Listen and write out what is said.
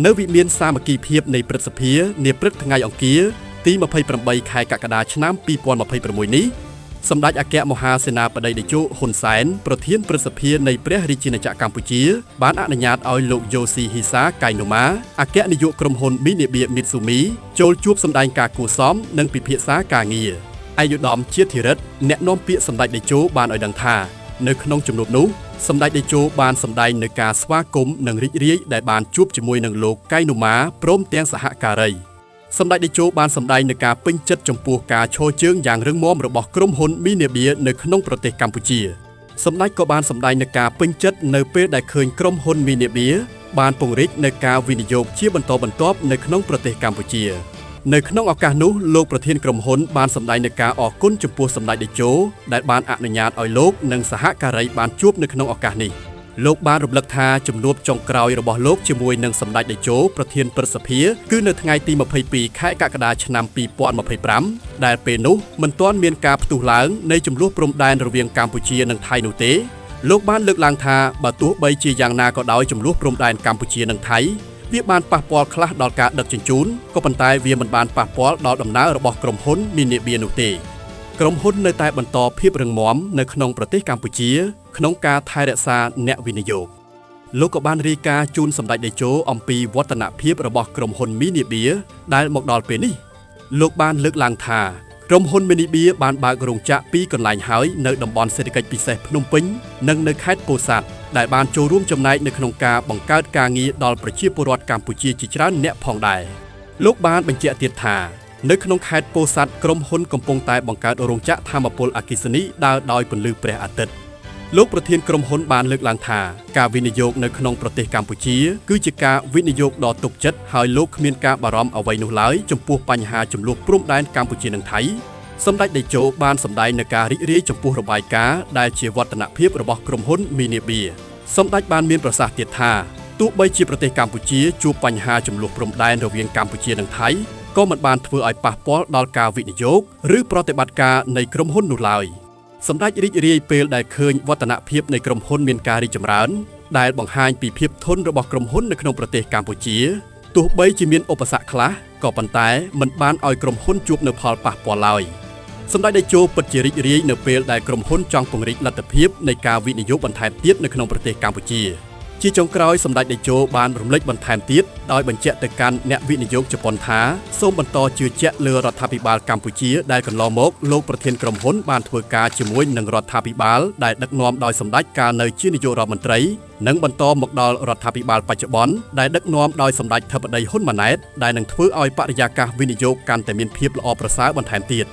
នៅវិមានសាមគ្គីភាពនៃព្រឹទ្ធសភានាព្រឹកថ្ងៃអង្គារទី28ខែកក្កដាឆ្នាំ2026នេះសម្ដេចអគ្គមហាសេនាបតីតេជោហ៊ុនសែនប្រធានព្រឹទ្ធសភានៃព្រះរាជាណាចក្រកម្ពុជាបានអនុញ្ញាតឲ្យលោកយូស៊ីហ៊ីសាកៃណូម៉ាអគ្គនាយកក្រុមហ៊ុនមីនីបៀមីតស៊ូមីចូលជួបសម្ដែងការគួរសមនិងពិភាក្សាការងារឯកឧត្តមជាតិធិរិទ្ធអ្នកនាំពាក្យសម្ដេចតេជោបានឲ្យដឹងថានៅក្នុងជំនួបនោះសម្ដេចតេជោបានសម្ដែងនៅការស្វាគមន៍និងរីករាយដែលបានជួបជាមួយនឹងលោកកៃណូម៉ាព្រមទាំងសហការីសម្ដេចតេជោបានសម្ដែងនឹងការពេញចិត្តចំពោះការឈរជើងយ៉ាងរឹងមាំរបស់ក្រុមហ៊ុនមីនីបៀនៅក្នុងប្រទេសកម្ពុជាសម្ដេចក៏បានសម្ដែងនឹងការពេញចិត្តនៅពេលដែលឃើញក្រុមហ៊ុនមីនីបៀបានពង្រីកនៅការវិនិយោគជាបន្តបន្ទាប់នៅក្នុងប្រទេសកម្ពុជានៅក្នុងឱកាសនោះលោកប្រធានក្រុមហ៊ុនបានសម្ដែងនឹងការអរគុណចំពោះសម្ដេចតេជោដែលបានអនុញ្ញាតឲ្យលោកនិងសហការីបានជួបនៅក្នុងឱកាសនេះលោកបានរំលឹកថាជំនួបចុងក្រោយរបស់លោកជាមួយនឹងសម្ដេចតេជោប្រធានព្រឹទ្ធសភាគឺនៅថ្ងៃទី22ខែកក្កដាឆ្នាំ2025ដែលពេលនោះមិនទាន់មានការផ្ទុះឡើងនៃជម្លោះព្រំដែនរវាងកម្ពុជានិងថៃនោះទេលោកបានលើកឡើងថាបើទោះបីជាយ៉ាងណាក៏ដោយជម្លោះព្រំដែនកម្ពុជានិងថៃវាបានប៉ះពាល់ខ្លះដល់ការដឹកជញ្ជូនក៏ប៉ុន្តែវាមិនបានប៉ះពាល់ដល់ដំណើររបស់ក្រុមហ៊ុនមីនីបៀនោះទេក្រុមហ៊ុននៅតែបន្តភាពរឹងមាំនៅក្នុងប្រទេសកម្ពុជាក្នុងការថែរក្សាអ្នកវិនិយោគលោកក៏បានរាយការណ៍ជូនសម្ដេចតេជោអំពីវឌ្ឍនភាពរបស់ក្រុមហ៊ុនមីនីបៀដែលមកដល់ពេលនេះលោកបានលើកឡើងថាក្រុមហ៊ុនមីនីបៀបានបើករោងចក្រ2កន្លែងហើយនៅតំបន់សេដ្ឋកិច្ចពិសេសភ្នំពេញនិងនៅខេត្តពោធិ៍សាត់ដែលបានចូលរួមចំណែកនៅក្នុងការបង្កើតការងារដល់ប្រជាពលរដ្ឋកម្ពុជាជាច្រើនអ្នកផងដែរលោកបានបញ្ជាក់ទៀតថានៅក្នុងខេត្តពោធិ៍សាត់ក្រុមហ៊ុនកំពុងតែបង្កើតរោងចក្រថាមពលអគ្គិសនីដើរដោយពន្លឺព្រះអាទិត្យលោកប្រធានក្រុមហ៊ុនបានលើកឡើងថាការវិនិយោគនៅក្នុងប្រទេសកម្ពុជាគឺជាការវិនិយោគដ៏ទុកចិត្តហើយលោកគ្មានការបារម្ភអ្វីនោះឡើយចំពោះបញ្ហាជម្លោះព្រំដែនកម្ពុជានិងថៃសម្ដេចតេជោបានសម្ដែងនឹងការរីករាយចំពោះរបាយការណ៍ដែលជាវឌ្ឍនភាពរបស់ក្រុមហ៊ុនមីនីបៀសម្ដេចបានមានប្រសាសន៍ទៀតថាទោះបីជាប្រទេសកម្ពុជាជួបបញ្ហាជម្លោះព្រំដែនរវាងកម្ពុជានិងថៃក៏មិនបានធ្វើឲ្យប៉ះពាល់ដល់ការវិនិយោគឬប្រតិបត្តិការនៃក្រុមហ៊ុននោះឡើយសម្ដេចរីករាយពេលដែលឃើញវឌ្ឍនភាពនៃក្រុមហ៊ុនមានការរីកចម្រើនដែលបង្ហាញពីភាពធន់របស់ក្រុមហ៊ុននៅក្នុងប្រទេសកម្ពុជាទោះបីជាមានឧបសគ្គខ្លះក៏ប៉ុន្តែមិនបានឲ្យក្រុមហ៊ុនជួបនូវផលប៉ះពាល់ឡើយសម្ដេចតេជោពិតជារីករាយនៅពេលដែលក្រុមហ៊ុនចង់ពង្រីកលទ្ធភាពនៃការវិនិយោគបន្ថែមទៀតនៅក្នុងប្រទេសកម្ពុជាជាចុងក្រោយសម្ដេចតេជោបានរំលេចបន្ថែមទៀតដោយបញ្ជាក់ទៅកាន់អ្នកវិនិយោគជប៉ុនថាសូមបន្តជឿជាក់លើរដ្ឋាភិបាលកម្ពុជាដែលកន្លងមកលោកប្រធានក្រុមហ៊ុនបានធ្វើការជាមួយនឹងរដ្ឋាភិបាលដែលដឹកនាំដោយសម្ដេចកាលនៅជានាយករដ្ឋមន្ត្រីនិងបន្តមកដល់រដ្ឋាភិបាលបច្ចុប្បន្នដែលដឹកនាំដោយសម្ដេចធិបតីហ៊ុនម៉ាណែតដែលនឹងធ្វើឲ្យបរិយាកាសវិនិយោគកាន់តែមានភាពល្អប្រសើរបន្ថែមទៀត